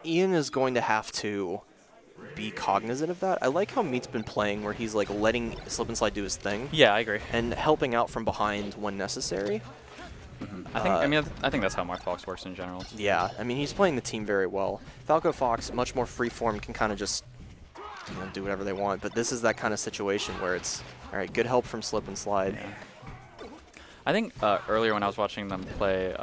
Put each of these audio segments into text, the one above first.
Ian is going to have to be cognizant of that. I like how Meat's been playing where he's like letting SlipnSlide do his thing. Yeah, I agree. And helping out from behind when necessary. I think that's how Marth Fox works in general. Yeah, I mean, he's playing the team very well. Falco Fox, much more freeform, can kind of just do whatever they want. But this is that kind of situation where it's, all right, good help from SlipnSlide. Yeah. I think earlier when I was watching them play,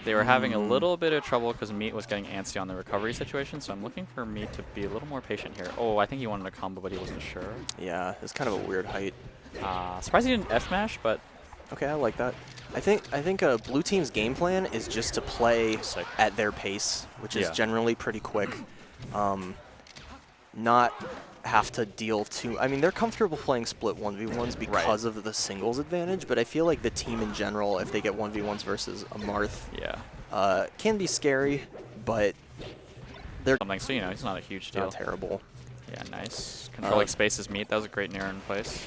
they were having a little bit of trouble because Meat was getting antsy on the recovery situation. So I'm looking for Meat to be a little more patient here. Oh, I think he wanted a combo, but he wasn't sure. Yeah, it's kind of a weird height. Surprised he didn't F-mash, but... Okay, I like that. I think Blue Team's game plan is just to play at their pace, which is generally pretty quick. Not have to deal too... I mean, they're comfortable playing split 1v1s because of the singles advantage, but I feel like the team in general, if they get 1v1s versus a Marth, can be scary, but they're... Something, so, he's not a huge deal. Not terrible. Yeah, nice. Controlling spaces Meat. That was a great Nair in place.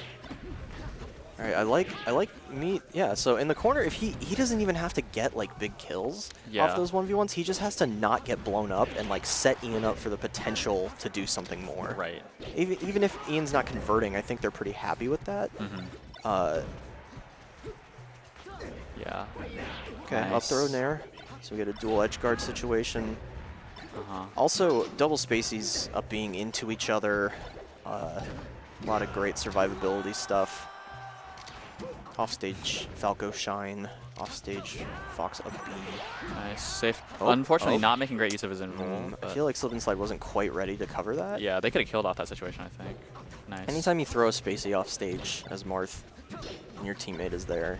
All right, I like Meat. Yeah, so in the corner, if he doesn't even have to get like big kills off those 1v1s, he just has to not get blown up and like set Ian up for the potential to do something more. Right. Even if Ian's not converting, I think they're pretty happy with that. Yeah. Okay, up throw Nair. So we get a dual edge guard situation. Uh-huh. Also, double spacies up being into each other. A lot of great survivability stuff. Offstage Falco Shine. Offstage Fox up B. Nice. Safe. Unfortunately, not making great use of his invul. I feel like SlipnSlide wasn't quite ready to cover that. Yeah, they could have killed off that situation, I think. Nice. Anytime you throw a spacey off stage as Marth and your teammate is there,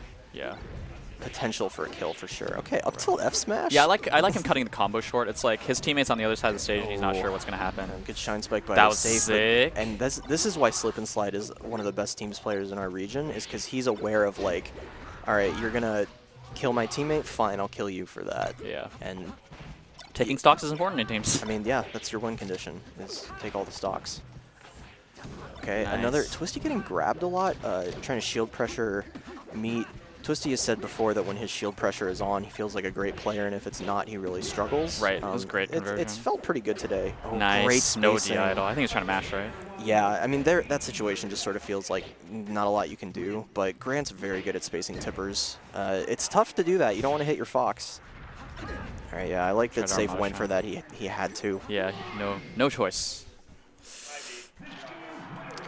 potential for a kill for sure. Okay, up till F smash. Yeah, I like him cutting the combo short. It's like his teammate's on the other side of the stage and he's not sure what's going to happen. Good shine spike by that was Saef. sick. And this is why SlipnSlide is one of the best teams players in our region, is because he's aware of like, all right, you're going to kill my teammate? Fine, I'll kill you for that. Yeah. And taking stocks is important in teams. I mean, yeah, that's your win condition, is take all the stocks. Okay, Nice. another Twisty getting grabbed a lot, trying to shield pressure Meat. Twisty has said before that when his shield pressure is on, he feels like a great player, and if it's not, he really struggles. Right, it was great conversion. It's felt pretty good today. Oh, nice. Great spacing. No D-idle. I think he's trying to mash, right? Yeah, I mean, that situation just sort of feels like not a lot you can do, but Grant's very good at spacing tippers. It's tough to do that. You don't want to hit your Fox. All right, yeah, I like that Saef went for that. He had to. Yeah, no choice.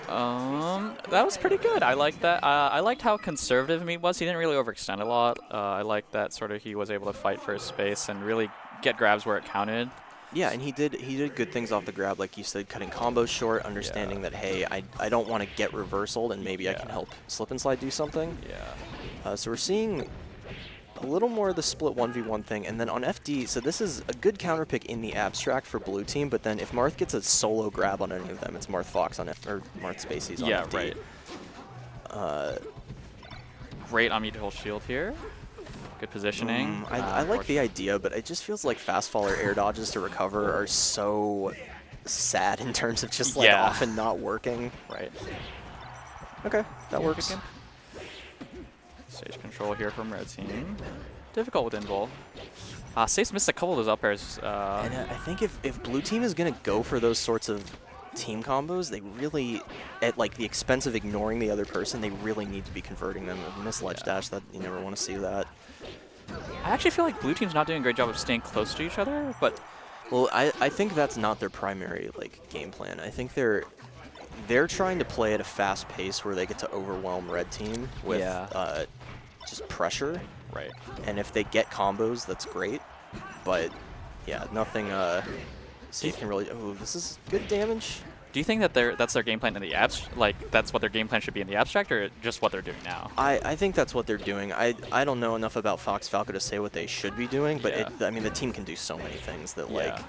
That was pretty good. I liked that. I liked how conservative Meat was. He didn't really overextend a lot. I liked that sort of he was able to fight for his space and really get grabs where it counted. Yeah, and he did good things off the grab, like you said, cutting combos short, understanding that, hey, I don't want to get reversaled, and maybe I can help SlipnSlide do something. Yeah. So we're seeing a little more of the split 1v1 thing, and then on FD, so this is a good counter pick in the abstract for Blue Team, but then if Marth gets a solo grab on any of them, it's Marth Fox on F, or Marth Spacies on FD. Right. Great on Meat to hold shield here. Good positioning. I like the idea, but it just feels like fast fall or air dodges to recover are so sad in terms of just like often not working. Right. Okay, that works. Stage control here from Red Team. Difficult with invul. Safe missed a couple of those up airs. And I think if Blue Team is going to go for those sorts of team combos, they really, at like the expense of ignoring the other person, they really need to be converting them. Miss ledge dash, that you never want to see that. I actually feel like Blue Team's not doing a great job of staying close to each other, but... Well, I think that's not their primary like game plan. I think they're trying to play at a fast pace where they get to overwhelm Red Team with just pressure. Right. And if they get combos, that's great. But yeah, nothing Saef can really... Oh, this is good damage. Do you think that that's their game plan in the abstract? Like, that's what their game plan should be in the abstract, or just what they're doing now? I think that's what they're doing. I don't know enough about Fox Falco to say what they should be doing, but I mean, the team can do so many things that, like...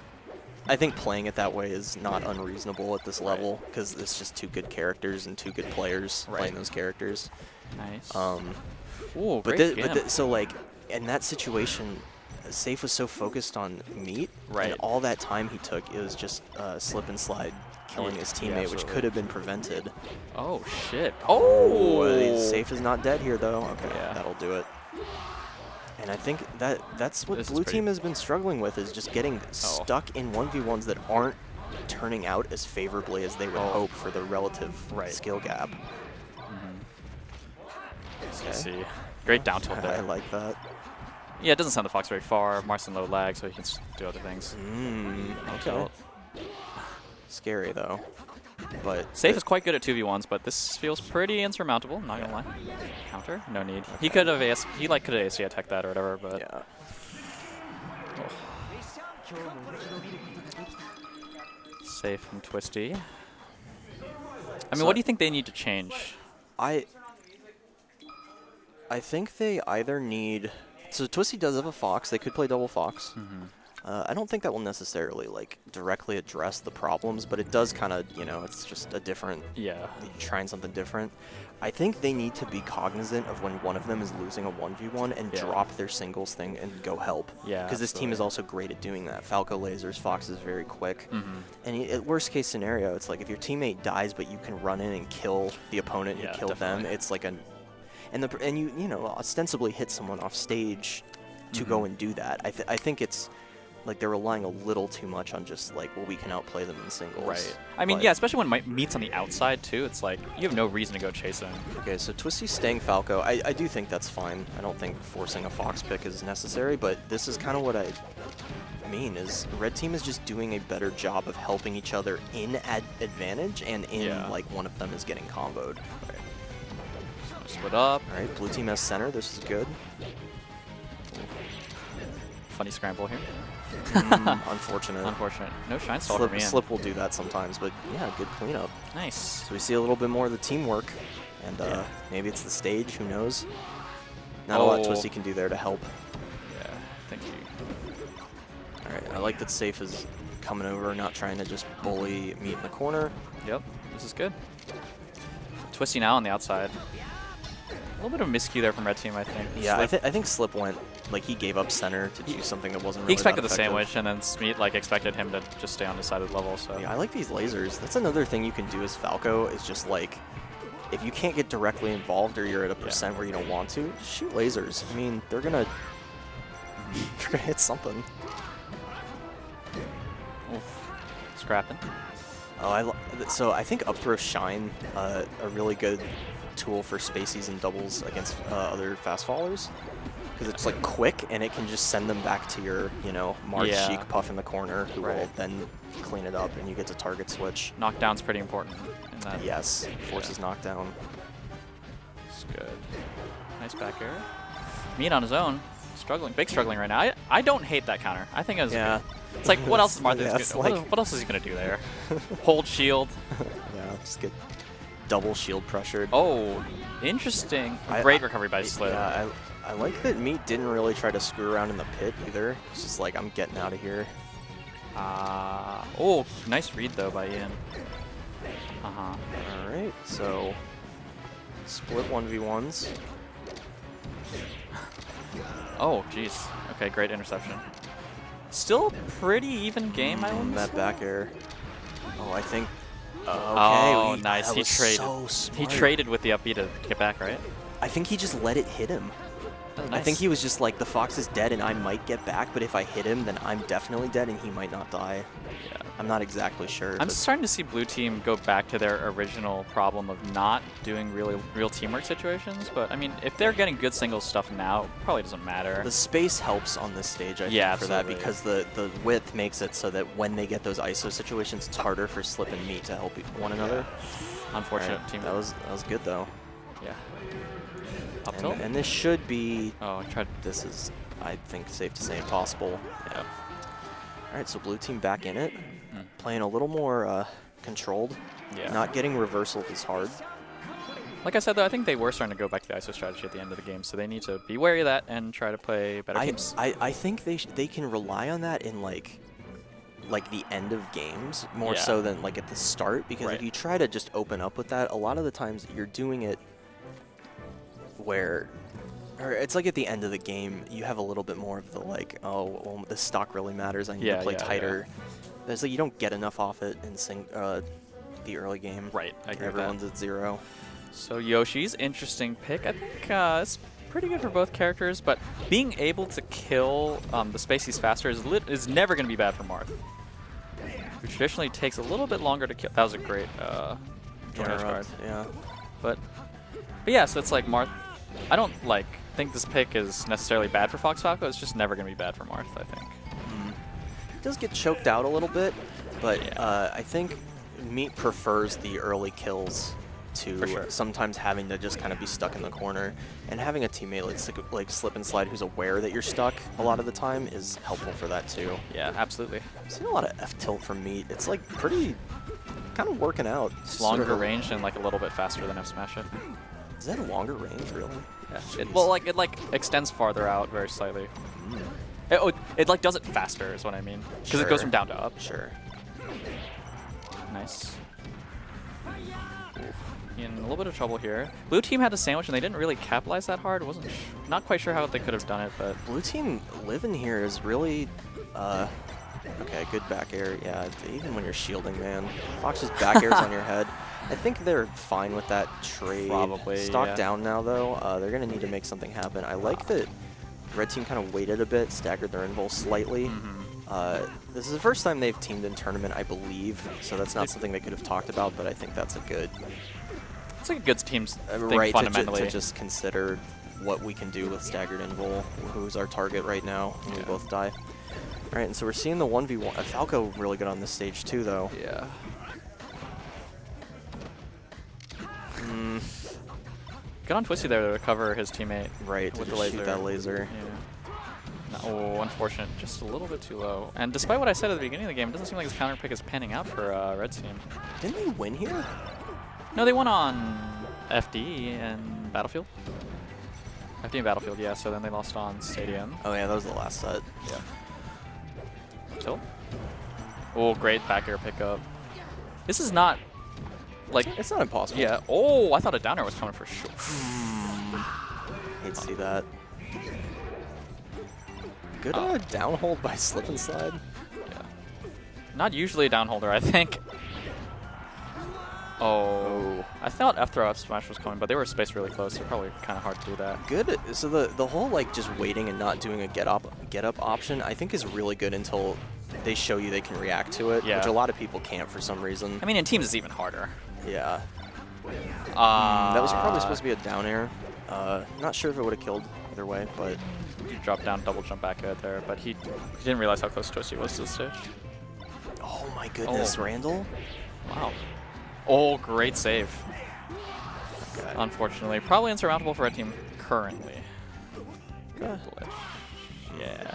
I think playing it that way is not unreasonable at this level, because it's just two good characters and two good players playing those characters. Nice. Ooh, but so, like, in that situation... Saef was so focused on Meat, and all that time he took, it was just SlipnSlide killing his teammate, which could have been prevented. Oh, shit. Oh! Saef is not dead here, though. Okay, that'll do it. And I think that's what blue team has been struggling with, is just getting stuck in 1v1s that aren't turning out as favorably as they would hope for the relative skill gap. Let's see. Great down tilt there. I like that. Yeah, it doesn't send the Fox very far. Mark's in low lag, so he can do other things. Okay. Scary, though. But Saef is quite good at 2v1s, but this feels pretty insurmountable, not gonna lie. Counter? No need. Okay. He could have could have AC attacked that or whatever, but Saef and Twisty. I mean, what do you think they need to change? I think they either need... So Twisty does have a Fox. They could play double Fox. I don't think that will necessarily like directly address the problems, but it does kind of, you know, it's just a different... Trying something different. I think they need to be cognizant of when one of them is losing a 1v1 and drop their singles thing and go help. Because this team is also great at doing that. Falco lasers, Fox is very quick. And at worst case scenario, it's like if your teammate dies but you can run in and kill the opponent and kill them, it's like a... And you know, ostensibly hit someone off stage to go and do that. I think it's like they're relying a little too much on just like, well, we can outplay them in singles. Right. I mean, yeah, especially when Meat's on the outside too. It's like you have no reason to go chase him. Okay, so Twisty's staying Falco. I do think that's fine. I don't think forcing a Fox pick is necessary, but this is kind of what I mean is Red Team is just doing a better job of helping each other in advantage and in like one of them is getting comboed. Right. So split up. All right, blue team has center. This is good. Funny scramble here. Unfortunate. Unfortunate. No shine stalker man. Slip will do that sometimes, but yeah, good cleanup. Nice. So we see a little bit more of the teamwork, and maybe it's the stage, who knows? Not a lot Twisty can do there to help. Yeah, thank you. Alright, I like that Saef is coming over, not trying to just bully Meat in the corner. Yep, this is good. Twisty now on the outside. A little bit of miscue there from Red Team, I think. Yeah, I think Slip went, like, he gave up center to do something that wasn't really He expected that the sandwich, and then Smeet, like, expected him to just stay on the side of the level, so... Yeah, I like these lasers. That's another thing you can do as Falco, is just, like, if you can't get directly involved or you're at a percent where you don't want to, just shoot lasers. I mean, they're gonna hit something. Oof. Scrapping. Oh, so I think up throw shine a really good tool for spacies and doubles against other fast fallers, because it's like quick and it can just send them back to your, you know, Mark Sheik puff in the corner, who will then clean it up and you get to target switch. Knockdown's pretty important in that. Yes, forces knockdown. It's good. Nice back air. Meat on his own, big struggling right now. I don't hate that counter. I think it was it's like, what else is Martha's gonna do? What else is he gonna do there? Hold shield. Yeah, just get double shield pressured. Oh, interesting. Great recovery by Slip. Yeah, I like that Meat didn't really try to screw around in the pit either. It's just like, I'm getting out of here. Oh, nice read though by Ian. Alright, so split 1v1s. Oh, jeez. Okay, great interception. Still pretty even game, I would say. That back air. Oh, I think... okay. Oh, nice. He traded. So smart. He traded with the up B to get back, right? I think he just let it hit him. Nice. I think he was just like, the Fox is dead and I might get back, but if I hit him, then I'm definitely dead and he might not die. Yeah. I'm not exactly sure. I'm starting to see Blue Team go back to their original problem of not doing real teamwork situations, but I mean, if they're getting good singles stuff now, it probably doesn't matter. The space helps on this stage, I think, for that, because the width makes it so that when they get those ISO situations, it's harder for Slip and Meat to help one another. Unfortunate team. That was good though. Yeah. Up tilt? And this should be... Oh, I tried. This is, I think, safe to say impossible. Yeah. All right, so Blue Team back in it. Playing a little more controlled. Yeah. Not getting reversaled as hard. Like I said, though, I think they were starting to go back to the ISO strategy at the end of the game, so they need to be wary of that and try to play better games. I think they can rely on that in like the end of games more so than like at the start, because if you try to just open up with that, a lot of the times you're doing it where, or it's like at the end of the game, you have a little bit more of the like, oh, well, this stock really matters, I need to play tighter. There's like, you don't get enough off it in the early game. Right, I agree Everyone's with that. at 0. So Yoshi's interesting pick. I think it's pretty good for both characters, but being able to kill the spacies faster is never going to be bad for Marth, who traditionally takes a little bit longer to kill. That was a great joint edge guard. Yeah. But yeah, so it's like Marth. I don't think this pick is necessarily bad for Fox Falco. It's just never going to be bad for Marth, I think. He does get choked out a little bit, but yeah. I think Meat prefers the early kills to sometimes having to just kind of be stuck in the corner, and having a teammate like SlipnSlide who's aware that you're stuck a lot of the time is helpful for that too. Yeah, absolutely. I've seen a lot of F-tilt from Meat. It's like pretty kind of working out. It's longer range and like a little bit faster than F-Smash it. Is that a longer range, really? Yeah. It extends farther out very slightly. It like does it faster is what I mean. Because it goes from down to up. Sure. Nice. In a little bit of trouble here. Blue team had a sandwich and they didn't really capitalize that hard. Not quite sure how they could have done it, but Blue team living here is really okay, good back air. Yeah, even when you're shielding, man. Fox's back air's on your head. I think they're fine with that trade. Probably. Stock down now though. They're gonna need to make something happen. I like that red team kind of waited a bit, staggered their invul slightly. This is the first time they've teamed in tournament, I believe, so that's not something they could have talked about, but I think that's a good... It's like a good team's thing, right, fundamentally. to just consider what we can do with staggered invul, who's our target right now, when we both die. Alright, and so we're seeing the 1v1. Falco really good on this stage too, though. Yeah. Good on Twisty there to recover his teammate. Right, with to the laser. shoot that laser. Yeah. Oh, unfortunate. Just a little bit too low. And despite what I said at the beginning of the game, it doesn't seem like his counter pick is panning out for red team. Didn't they win here? No, they won on FD and Battlefield. FD and Battlefield, yeah. So then they lost on Stadium. Oh yeah, that was the last set. Yeah. Still. Oh, great back air pickup. This is not like it's not impossible. Yeah. Oh, I thought a down air was coming for sure. Hate to see that. Good down hold by SlipnSlide. Yeah. Not usually a down holder, I think. Oh. I thought F throw F smash was coming, but they were spaced really close, so probably kind of hard to do that. Good. So the whole like just waiting and not doing a get up option, I think is really good until they show you they can react to it, which a lot of people can't for some reason. I mean, in teams it's even harder. Yeah. That was probably supposed to be a down air. Not sure if it would have killed either way, but he dropped down, double jump back air there, but he didn't realize how close Twisty was to the stage. Oh my goodness, Randall! Wow. Oh, great save. Okay. Unfortunately, probably insurmountable for red team currently. Good. Yeah.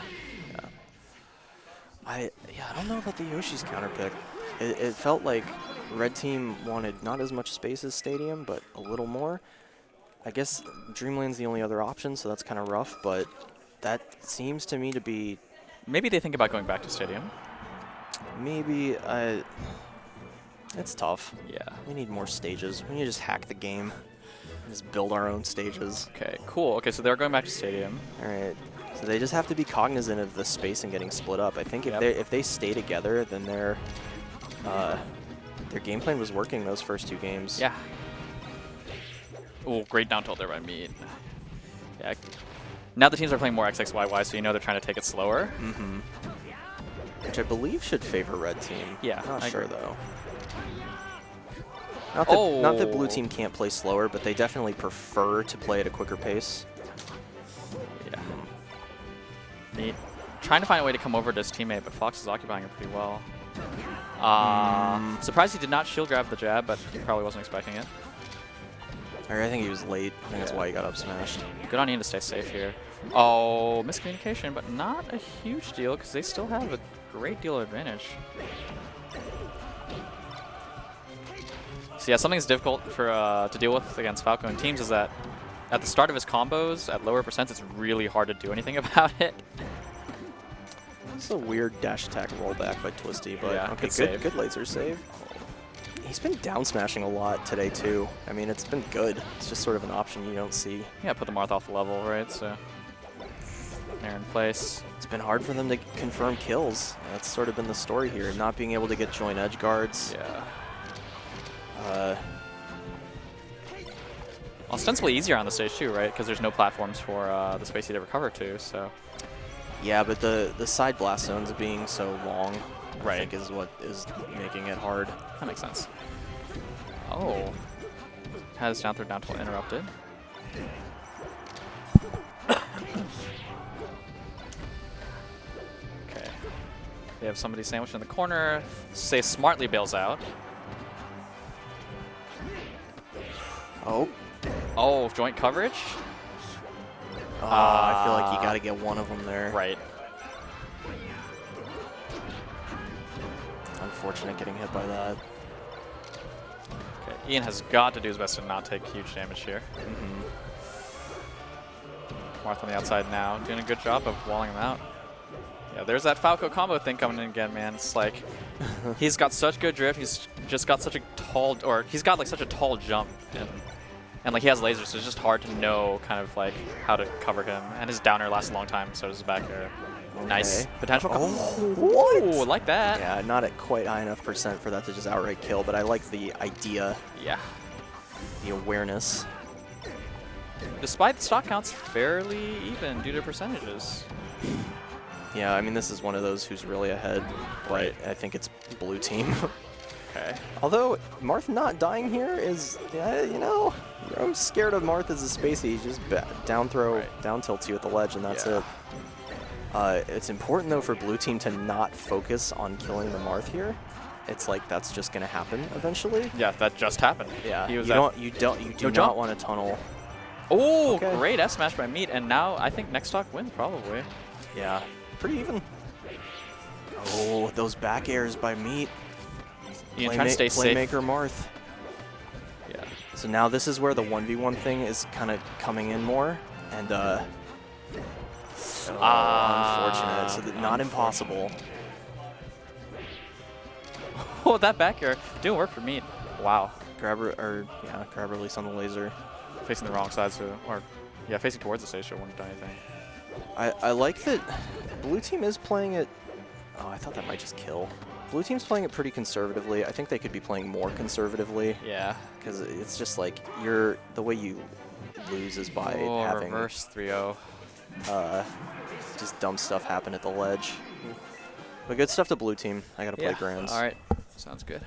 I don't know about the Yoshi's counter pick. It felt like red team wanted not as much space as Stadium, but a little more. I guess Dreamland's the only other option, so that's kind of rough, but that seems to me to be... Maybe they think about going back to Stadium. Maybe. It's tough. Yeah. We need more stages. We need to just hack the game. Just build our own stages. Okay, cool. Okay, so they're going back to Stadium. All right. So they just have to be cognizant of the space and getting split up. I think if they stay together, then their game plan was working those first two games. Yeah. Oh, great down tilt there by Meat. Yeah. Now the teams are playing more XXYY, so you know they're trying to take it slower. Mm-hmm. Which I believe should favor red team. Yeah, Not I sure agree. though. Not that blue team can't play slower, but they definitely prefer to play at a quicker pace. Yeah. Meat trying to find a way to come over to his teammate, but Fox is occupying it pretty well. Surprised he did not shield grab the jab, but he probably wasn't expecting it. I think he was late. I think that's why he got up smashed. Good on Ian to stay safe here. Oh, miscommunication, but not a huge deal because they still have a great deal of advantage. So yeah, something that's difficult for to deal with against Falco in teams is that at the start of his combos, at lower percents, it's really hard to do anything about it. It's a weird dash attack rollback by Twisty, but yeah, okay, good laser save. He's been down smashing a lot today too. I mean, it's been good. It's just sort of an option you don't see. Yeah, put the Marth off the level, right? So they're in place. It's been hard for them to confirm kills. That's sort of been the story here, not being able to get joint edge guards. Yeah. ostensibly easier on the stage too, right? Because there's no platforms for the Spacey to recover to, so. Yeah, but the side blast zones being so long, Right. I think is what is making it hard. That makes sense. Oh. Has down throw down tilt interrupted. Okay. They have somebody sandwiched in the corner. Saef smartly bails out. Oh. Oh, joint coverage? I feel like you got to get one of them there. Right. Unfortunate getting hit by that. Okay. Ian has got to do his best to not take huge damage here. Marth on the outside now, doing a good job of walling him out. Yeah, there's that Falco combo thing coming in again, man. It's like he's got such good drift. He's just got such a tall, or he's got like such a tall jump, and like he has lasers, so it's just hard to know kind of like how to cover him. And his down air lasts a long time, so does his back air. Okay. Nice potential. What? Ooh, like that. Yeah, not at quite high enough % for that to just outright kill, but I like the idea, Yeah. the awareness. Despite the stock counts fairly even due to percentages. Yeah, I mean, this is one of those who's really ahead, but Right. I think it's blue team. Okay. Although, Marth not dying here is, you know, I'm scared of Marth as a Spacey. He just down throw, down tilts you at the ledge, and that's it. It's important, though, for blue team to not focus on killing the Marth here. It's like that's just going to happen eventually. Yeah, that just happened. Yeah, He was you do not want to tunnel. Oh, Okay. great S smash by Meat, and now I think next stock wins probably. Yeah, pretty even. Oh, those back airs by Meat. Ian trying to stay safe. Playmaker Marth. Yeah. So now this is where the 1v1 thing is kind of coming in more, and unfortunate. So not impossible. Oh, that back air didn't work for Meat. Wow. Grab release on the laser. Facing the wrong side, so, or yeah, facing towards the stage, so it wouldn't have done anything. I like that blue team is playing it. Oh, I thought that might just kill. Blue team's playing it pretty conservatively. I think they could be playing more conservatively. Yeah. Because it's just like the way you lose is by having reverse 3-0. just dumb stuff happen at the ledge. But good stuff to blue team. I gotta play Grands. All right. Sounds good.